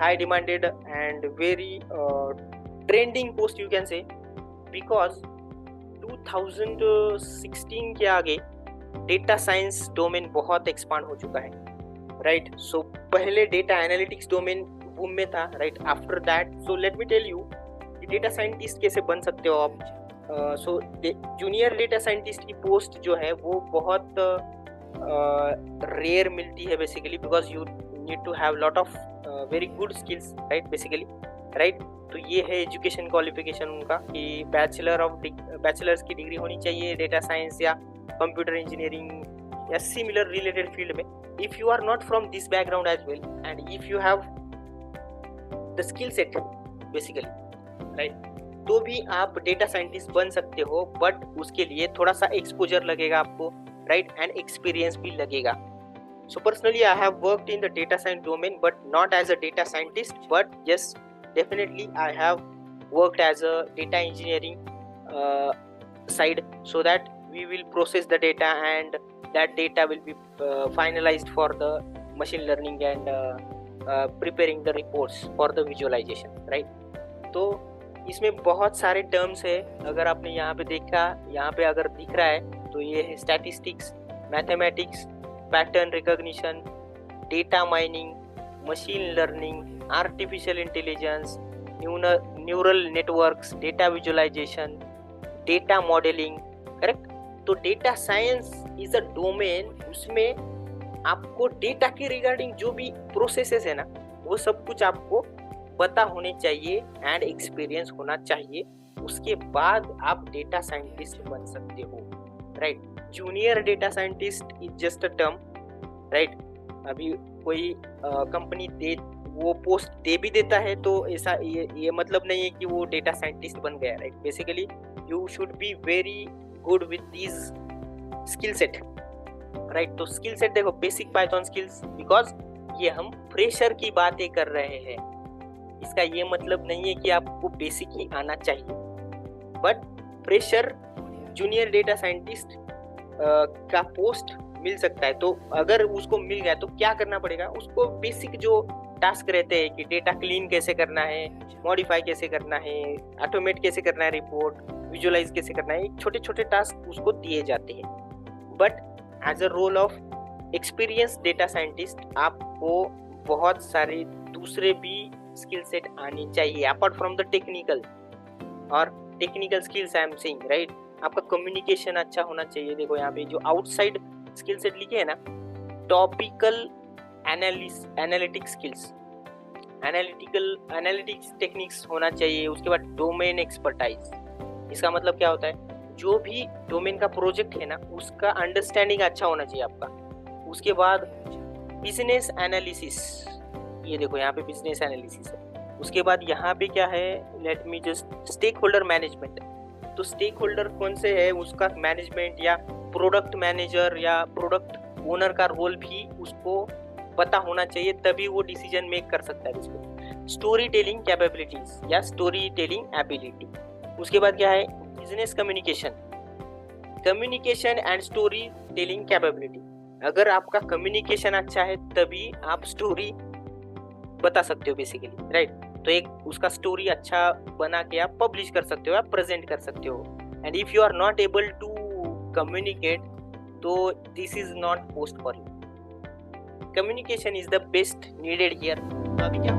high demanded and very trending post you can say, because 2016 के आगे data science domain बहुत expand हो चुका है, राइट. सो पहले डेटा एनालिटिक्स डोमेन बूम में था, right. After that, so let me tell you कि डेटा साइंटिस्ट कैसे बन सकते हो आप. सो जूनियर डेटा साइंटिस्ट की पोस्ट जो है वो बहुत रेयर मिलती है basically, because you need to have lot of very good skills, right, basically, right. तो ये है एजुकेशन क्वालिफिकेशन उनका कि बैचलर्स की डिग्री होनी चाहिए डेटा साइंस या कंप्यूटर इंजीनियरिंग या सिमिलर रिलेटेड फील्ड में. If you are not from this background as well and if you have the skill set basically, right, तो भी आप डेटा साइंटिस्ट बन सकते हो, बट उसके लिए थोड़ा सा एक्सपोजर लगेगा आपको, राइट, एंड एक्सपीरियंस भी लगेगा. So personally I have worked in the data science domain, but not as a data scientist, but yes, definitely I have worked as a data engineering side, so that we will process the data and that data will be finalized for the machine learning and preparing the reports for the visualization, right. तो इसमें बहुत सारे terms है, अगर आपने यहाँ पे देखा, यहाँ पे अगर दिख रहा है तो ये है statistics, mathematics, pattern recognition, data mining, machine learning, artificial intelligence, neural networks, data visualisation, data modelling, correct. तो data science is a domain, उसमें आपको डेटा के रिगार्डिंग जो भी प्रोसेसेस है ना, वो सब कुछ आपको पता होने चाहिए एंड एक्सपीरियंस होना चाहिए. उसके बाद आप डेटा साइंटिस्ट बन सकते हो, right. Junior data scientist is just a term, right. अभी कोई कंपनी दे वो पोस्ट दे भी देता है तो ऐसा ये मतलब नहीं है कि वो डेटा साइंटिस्ट बन गया, right. Basically you should be very good with this skill set, right. तो स्किल सेट देखो, बेसिक पाइथन स्किल्स, बिकॉज ये हम फ्रेशर की बातें कर रहे हैं. इसका ये मतलब नहीं है कि आपको बेसिक ही आना चाहिए, but fresher junior data scientist का पोस्ट मिल सकता है. तो अगर उसको मिल गया तो क्या करना पड़ेगा, उसको बेसिक जो टास्क रहते हैं कि डेटा क्लीन कैसे करना है, मॉडिफाई कैसे करना है, ऑटोमेट कैसे करना है, रिपोर्ट विजुअलाइज कैसे करना है, छोटे छोटे टास्क उसको दिए जाते हैं. But as a role of experience data scientist आपको बहुत सारे दूसरे भी स्किल सेट आनी चाहिए अपार्ट फ्रॉम द टेक्निकल और technical skills I am saying, right. आपका कम्युनिकेशन अच्छा होना चाहिए. देखो यहाँ पे जो आउटसाइड स्किल सेट लिखे है ना, topical analytics skills, analytics techniques होना चाहिए. उसके बाद डोमेन एक्सपर्टाइज, इसका मतलब क्या होता है, जो भी डोमेन का प्रोजेक्ट है ना उसका अंडरस्टैंडिंग अच्छा होना चाहिए आपका. उसके बाद बिजनेस एनालिसिस, ये देखो यहाँ पे बिजनेस एनालिसिस है. उसके बाद यहाँ पे क्या है, let me just stakeholder management. तो स्टेक होल्डर कौन से है, उसका मैनेजमेंट या प्रोडक्ट मैनेजर या प्रोडक्ट ओनर का रोल भी उसको पता होना चाहिए, तभी वो डिसीजन मेक कर सकता है इसको. स्टोरी टेलिंग कैपेबिलिटीज या स्टोरी टेलिंग एबिलिटी. उसके बाद क्या है, business communication and story telling capability. अगर आपका कम्युनिकेशन अच्छा है तभी आप स्टोरी बता सकते हो बेसिकली, राइट. तो एक उसका स्टोरी अच्छा बना के आप पब्लिश कर सकते हो, आप प्रेजेंट कर सकते हो. And if you are not able to communicate, तो this is not post for you. Communication is the best needed here. अभी क्या